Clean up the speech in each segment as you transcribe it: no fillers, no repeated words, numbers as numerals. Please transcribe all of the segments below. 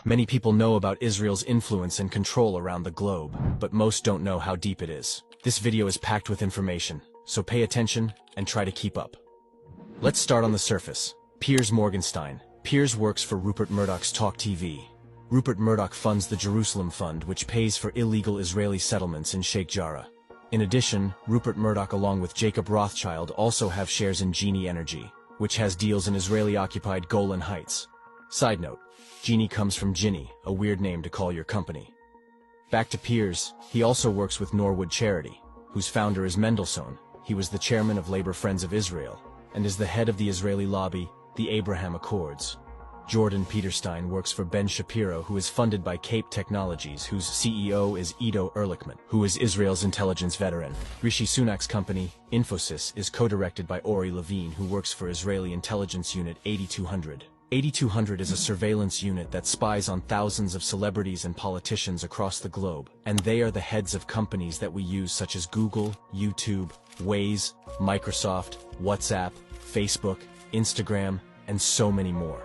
Many people know about Israel's influence and control around the globe, but most don't know how deep it is. This video is packed with information, so pay attention and try to keep up. Let's start on the surface. Piers Morgenstein. Piers works for Rupert Murdoch's Talk TV. Rupert Murdoch funds the Jerusalem Fund, which pays for illegal Israeli settlements in Sheikh Jarrah. In addition, Rupert Murdoch along with Jacob Rothschild also have shares in Genie Energy, which has deals in Israeli-occupied Golan Heights. Side note, Genie comes from Ginny, a weird name to call your company. Back to Piers, he also works with Norwood Charity, whose founder is Mendelssohn. He was the chairman of Labor Friends of Israel, and is the head of the Israeli lobby, the Abraham Accords. Jordan Peterstein works for Ben Shapiro, who is funded by Cape Technologies, whose CEO is Ido Ehrlichman, who is Israel's intelligence veteran. Rishi Sunak's company, Infosys, is co-directed by Ori Levine, who works for Israeli intelligence unit 8200. 8200 is a surveillance unit that spies on thousands of celebrities and politicians across the globe, and they are the heads of companies that we use such as Google, YouTube, Waze, Microsoft, WhatsApp, Facebook, Instagram, and so many more.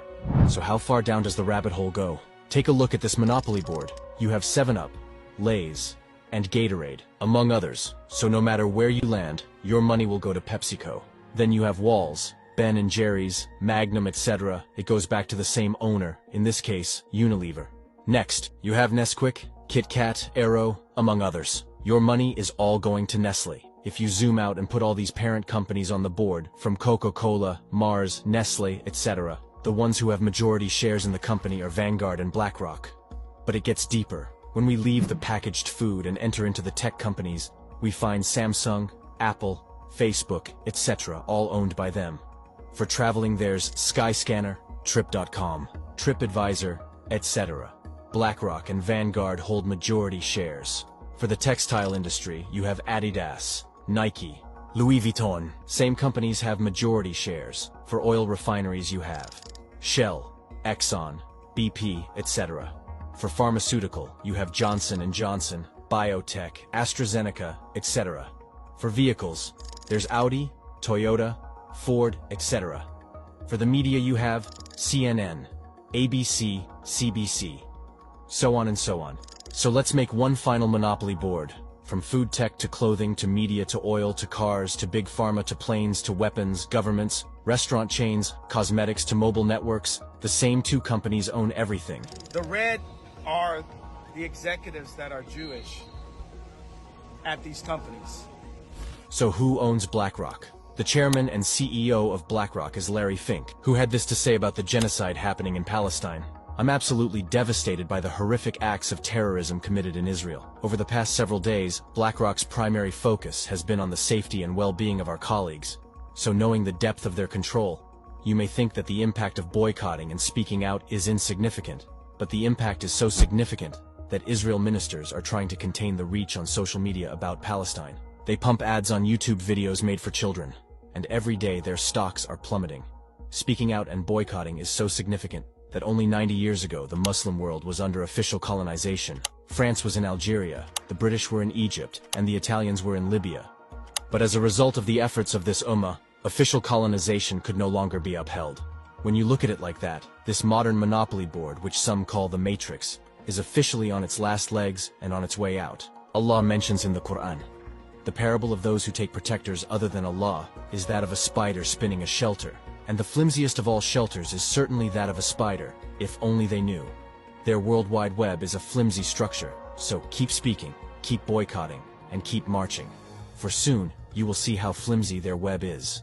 So how far down does the rabbit hole go? Take a look at this Monopoly board. You have 7-Up, Lay's, and Gatorade, among others, so no matter where you land, your money will go to PepsiCo. Then you have Walls, Ben & Jerry's, Magnum, etc. It goes back to the same owner, in this case, Unilever. Next, you have Nesquik, Kit Kat, Aero, among others. Your money is all going to Nestle. If you zoom out and put all these parent companies on the board, from Coca-Cola, Mars, Nestle, etc., the ones who have majority shares in the company are Vanguard and BlackRock. But it gets deeper. When we leave the packaged food and enter into the tech companies, we find Samsung, Apple, Facebook, etc., all owned by them. For traveling, there's Skyscanner, Trip.com, TripAdvisor, etc. BlackRock and Vanguard hold majority shares. For the textile industry, you have Adidas, Nike, Louis Vuitton. Same companies have majority shares. For oil refineries, you have Shell, Exxon, BP, etc. For pharmaceutical, you have Johnson & Johnson, Biotech, AstraZeneca, etc. For vehicles, there's Audi, Toyota, Ford, etc. For the media, you have CNN, ABC, CBC, so on and so on. So let's make one final monopoly board. From food tech to clothing to media to oil to cars to big pharma to planes to weapons, governments, restaurant chains, cosmetics to mobile networks, the same two companies own everything. The red are the executives that are Jewish at these companies. So who owns BlackRock? The chairman and CEO of BlackRock is Larry Fink, who had this to say about the genocide happening in Palestine. I'm absolutely devastated by the horrific acts of terrorism committed in Israel. Over the past several days, BlackRock's primary focus has been on the safety and well-being of our colleagues. So knowing the depth of their control, you may think that the impact of boycotting and speaking out is insignificant, but the impact is so significant that Israel ministers are trying to contain the reach on social media about Palestine. They pump ads on YouTube videos made for children, and every day their stocks are plummeting. Speaking out and boycotting is so significant that only 90 years ago the Muslim world was under official colonization. France was in Algeria, the British were in Egypt, and the Italians were in Libya. But as a result of the efforts of this ummah, official colonization could no longer be upheld. When you look at it like that, this modern monopoly board, which some call the Matrix, is officially on its last legs and on its way out. Allah mentions in the Quran, the parable of those who take protectors other than Allah is that of a spider spinning a shelter. And the flimsiest of all shelters is certainly that of a spider, if only they knew. Their World Wide Web is a flimsy structure, so keep speaking, keep boycotting, and keep marching. For soon, you will see how flimsy their web is.